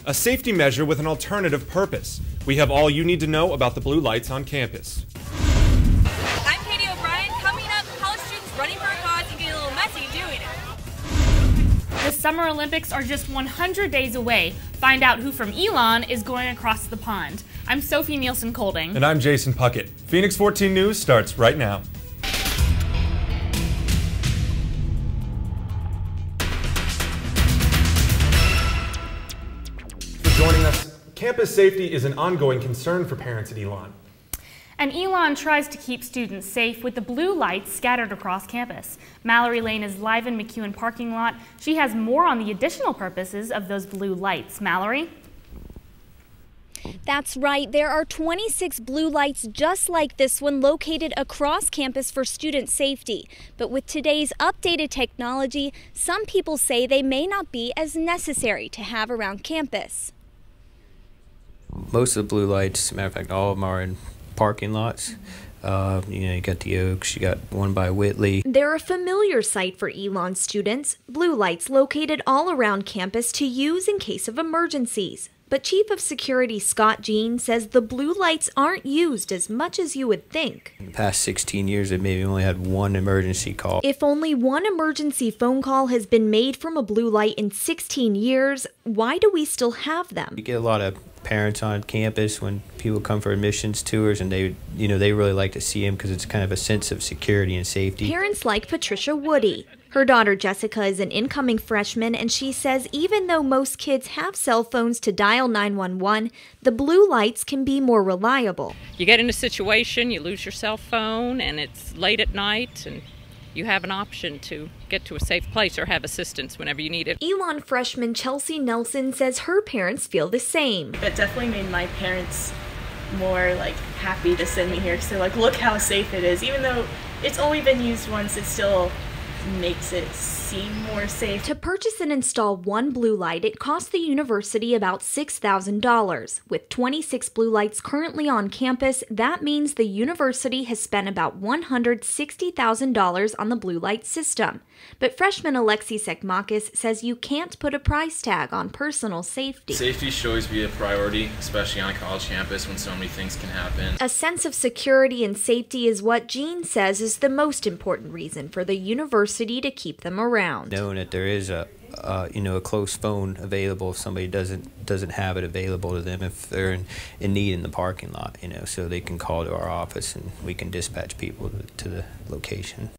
a safety measure with an alternative purpose. We have all you need to know about the blue lights on campus. I'm Katie O'Brien. Coming up, college students running for a cause and getting a little messy doing it. The Summer Olympics are just 100 days away. Find out who from Elon is going across the pond. I'm Sophie Nielsen-Colding. And I'm Jason Puckett. Phoenix 14 News starts right now. For joining us, campus safety is an ongoing concern for parents at Elon. And Elon tries to keep students safe with the blue lights scattered across campus. Mallory Lane is live in McEwen parking lot. She has more on the additional purposes of those blue lights. Mallory? That's right. There are 26 blue lights just like this one located across campus for student safety. But with today's updated technology, some people say they may not be as necessary to have around campus. Most of the blue lights, as a matter of fact, all of them are in parking lots. You got the Oaks, you got one by Whitley. They're a familiar sight for Elon students, blue lights located all around campus to use in case of emergencies. But Chief of Security Scott Jean says the blue lights aren't used as much as you would think. In the past 16 years, they maybe only had one emergency call. If only one emergency phone call has been made from a blue light in 16 years, why do we still have them? You get a lot of parents on campus when people come for admissions tours, and they really like to see them because it's kind of a sense of security and safety. Parents like Patricia Woody. Her daughter Jessica is an incoming freshman, and she says even though most kids have cell phones to dial 911, the blue lights can be more reliable. You get in a situation, you lose your cell phone, and it's late at night, and you have an option to get to a safe place or have assistance whenever you need it. Elon freshman Chelsea Nelson says her parents feel the same. It definitely made my parents more happy to send me here because they're like, look how safe it is. Even though it's only been used once, it still makes it seem more safe. To purchase and install one blue light, it cost the university about $6,000. With 26 blue lights currently on campus, that means the university has spent about $160,000 on the blue light system. But freshman Alexei Sekmakis says you can't put a price tag on personal safety. Safety should always be a priority, especially on a college campus when so many things can happen. A sense of security and safety is what Jean says is the most important reason for the university to keep them around. Knowing that there is a close phone available if somebody doesn't have it available to them if they're in need in the parking lot, so they can call to our office and we can dispatch people to the location.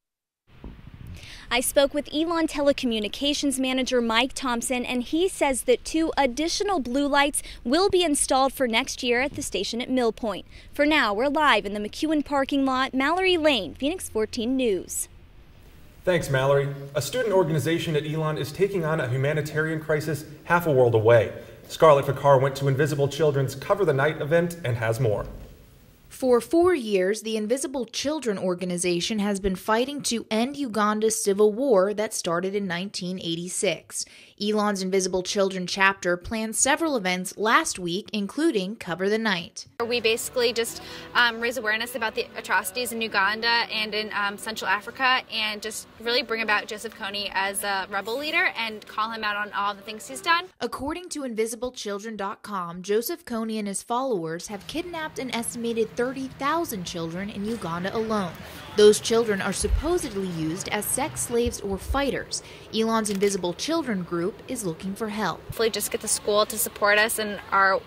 I spoke with Elon Telecommunications Manager Mike Thompson, and he says that 2 additional blue lights will be installed for next year at the station at Mill Point. For now, we're live in the McEwen parking lot. Mallory Lane, Phoenix 14 News. Thanks, Mallory. A student organization at Elon is taking on a humanitarian crisis half a world away. Scarlett Fakar went to Invisible Children's Cover the Night event and has more. For 4 years, the Invisible Children organization has been fighting to end Uganda's civil war that started in 1986. Elon's Invisible Children chapter planned several events last week, including Cover the Night. We basically just raise awareness about the atrocities in Uganda and in Central Africa, and just really bring about Joseph Kony as a rebel leader and call him out on all the things he's done. According to InvisibleChildren.com, Joseph Kony and his followers have kidnapped an estimated 30,000 children in Uganda alone. Those children are supposedly used as sex slaves or fighters. Elon's Invisible Children group is looking for help. Hopefully just get the school to support us in our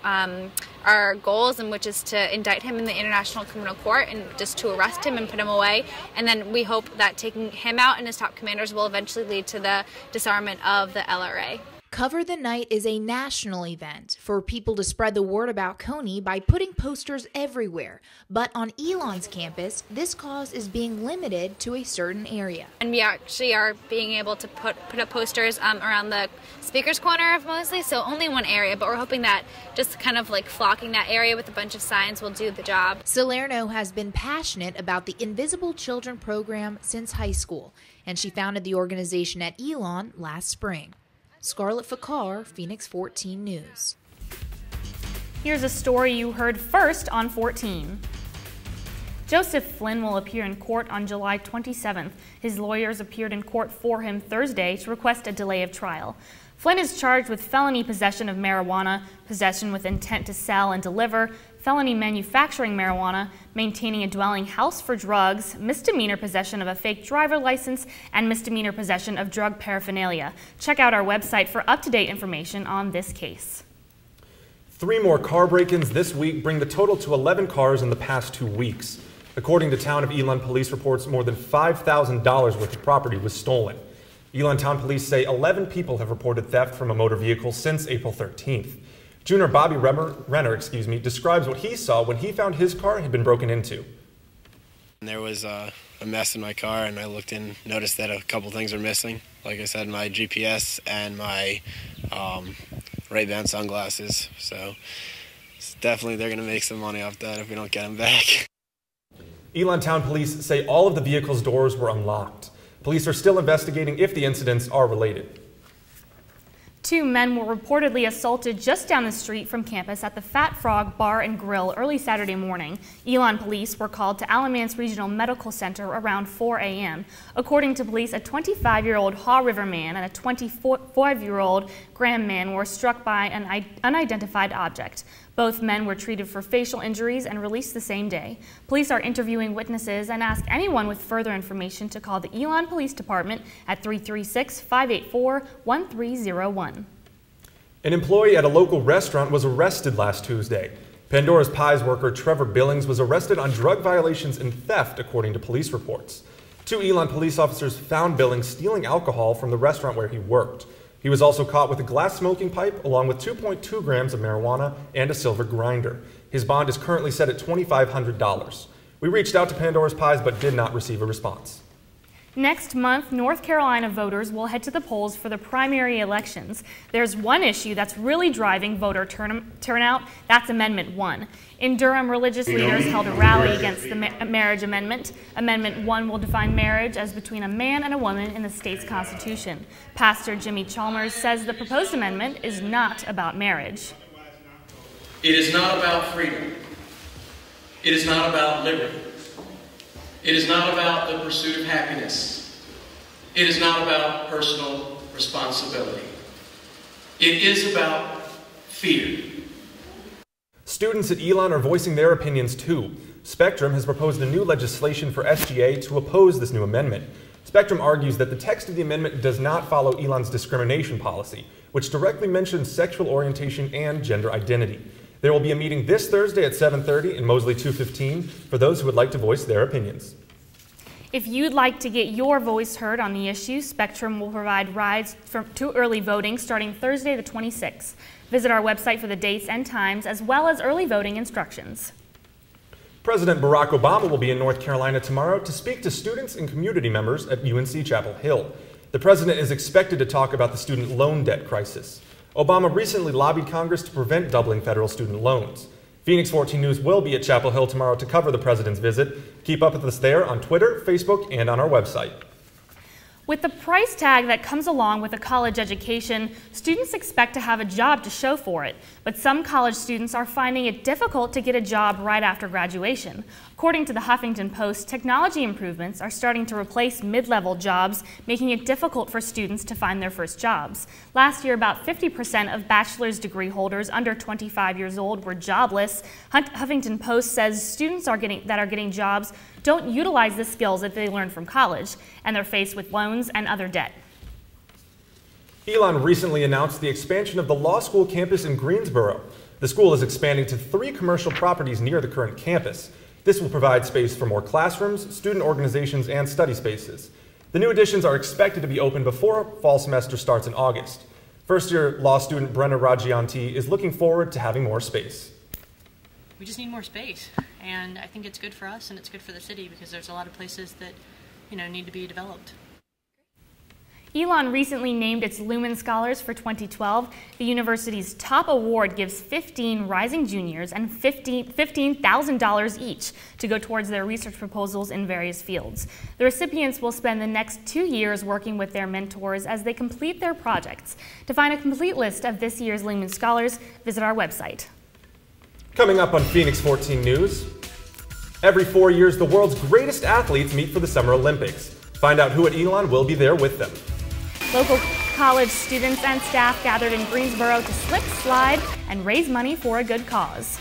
goals, and which is to indict him in the International Criminal Court and just to arrest him and put him away. And then we hope that taking him out and his top commanders will eventually lead to the disarmament of the LRA. Cover the Night is a national event for people to spread the word about Kony by putting posters everywhere. But on Elon's campus, this cause is being limited to a certain area. And we actually are being able to put up posters around the speaker's corner of Mosley, so only one area, but we're hoping that just kind of flocking that area with a bunch of signs will do the job. Salerno has been passionate about the Invisible Children program since high school, and she founded the organization at Elon last spring. Scarlett Fakar, Phoenix 14 News. Here's a story you heard first on 14. Joseph Flynn will appear in court on July 27th. His lawyers appeared in court for him Thursday to request a delay of trial. Flynn is charged with felony possession of marijuana, possession with intent to sell and deliver, felony manufacturing marijuana, maintaining a dwelling house for drugs, misdemeanor possession of a fake driver license, and misdemeanor possession of drug paraphernalia. Check out our website for up-to-date information on this case. 3 more car break-ins this week bring the total to 11 cars in the past 2 weeks. According to Town of Elon police reports, more than $5,000 worth of property was stolen. Elon Town Police say 11 people have reported theft from a motor vehicle since April 13th. Junior Bobby Renner describes what he saw when he found his car had been broken into. There was a mess in my car, and I looked and noticed that a couple things were missing. Like I said, my GPS and my Ray-Ban sunglasses. So it's definitely they're going to make some money off that if we don't get them back. Elon Town Police say all of the vehicle's doors were unlocked. Police are still investigating if the incidents are related. 2 men were reportedly assaulted just down the street from campus at the Fat Frog Bar and Grill early Saturday morning. Elon police were called to Alamance Regional Medical Center around 4 a.m. According to police, a 25-year-old Haw River man and a 25-year-old Graham man were struck by an unidentified object. Both men were treated for facial injuries and released the same day. Police are interviewing witnesses and ask anyone with further information to call the Elon Police Department at 336-584-1301. An employee at a local restaurant was arrested last Tuesday. Pandora's Pies worker Trevor Billings was arrested on drug violations and theft, according to police reports. 2 Elon police officers found Billings stealing alcohol from the restaurant where he worked. He was also caught with a glass smoking pipe along with 2.2 grams of marijuana and a silver grinder. His bond is currently set at $2,500. We reached out to Pandora's Pies but did not receive a response. Next month, North Carolina voters will head to the polls for the primary elections. There's one issue that's really driving voter turnout. That's Amendment 1. In Durham, religious leaders held a rally against the marriage amendment. Amendment 1 will define marriage as between a man and a woman in the state's constitution. Pastor Jimmy Chalmers says the proposed amendment is not about marriage. It is not about freedom. It is not about liberty. It is not about the pursuit of happiness. It is not about personal responsibility. It is about fear. Students at Elon are voicing their opinions too. Spectrum has proposed a new legislation for SGA to oppose this new amendment. Spectrum argues that the text of the amendment does not follow Elon's discrimination policy, which directly mentions sexual orientation and gender identity. There will be a meeting this Thursday at 7:30 in Mosley 215 for those who would like to voice their opinions. If you'd like to get your voice heard on the issue, Spectrum will provide rides to early voting starting Thursday the 26th. Visit our website for the dates and times as well as early voting instructions. President Barack Obama will be in North Carolina tomorrow to speak to students and community members at UNC Chapel Hill. The president is expected to talk about the student loan debt crisis. Obama recently lobbied Congress to prevent doubling federal student loans. Phoenix14News will be at Chapel Hill tomorrow to cover the president's visit. Keep up with us there on Twitter, Facebook, and on our website. With the price tag that comes along with a college education, students expect to have a job to show for it. But some college students are finding it difficult to get a job right after graduation. According to the Huffington Post, technology improvements are starting to replace mid-level jobs, making it difficult for students to find their first jobs. Last year, about 50% of bachelor's degree holders under 25 years old were jobless. Huffington Post says students that are getting jobs don't utilize the skills that they learned from college, and they're faced with loans and other debt. Elon recently announced the expansion of the law school campus in Greensboro. The school is expanding to 3 commercial properties near the current campus. This will provide space for more classrooms, student organizations, and study spaces. The new additions are expected to be open before fall semester starts in August. First-year law student Brenna Rajianti is looking forward to having more space. We just need more space, and I think it's good for us and it's good for the city because there's a lot of places that, need to be developed. Elon recently named its Lumen Scholars for 2012. The university's top award gives 15 rising juniors and $15,000 each to go towards their research proposals in various fields. The recipients will spend the next 2 years working with their mentors as they complete their projects. To find a complete list of this year's Lumen Scholars, visit our website. Coming up on Phoenix 14 News, every 4 years the world's greatest athletes meet for the Summer Olympics. Find out who at Elon will be there with them. Local college students and staff gathered in Greensboro to slip, slide, and raise money for a good cause.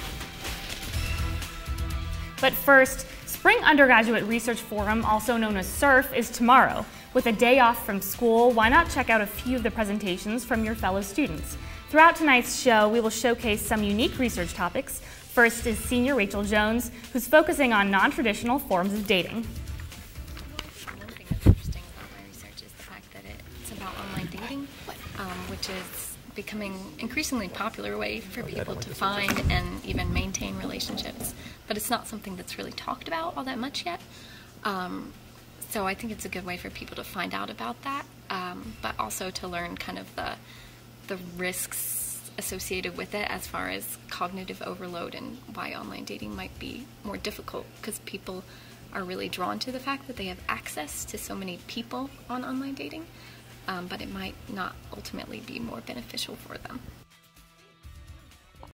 But first, Spring Undergraduate Research Forum, also known as SURF, is tomorrow. With a day off from school, why not check out a few of the presentations from your fellow students? Throughout tonight's show, we will showcase some unique research topics. First is senior Rachel Jones, who's focusing on non-traditional forms of dating. One thing that's interesting about my research is the fact that it's about online dating, which is becoming increasingly popular way for people to find and even maintain relationships. But it's not something that's really talked about all that much yet. So I think it's a good way for people to find out about that, but also to learn kind of the risks associated with it as far as cognitive overload and why online dating might be more difficult, because people are really drawn to the fact that they have access to so many people on online dating, but it might not ultimately be more beneficial for them.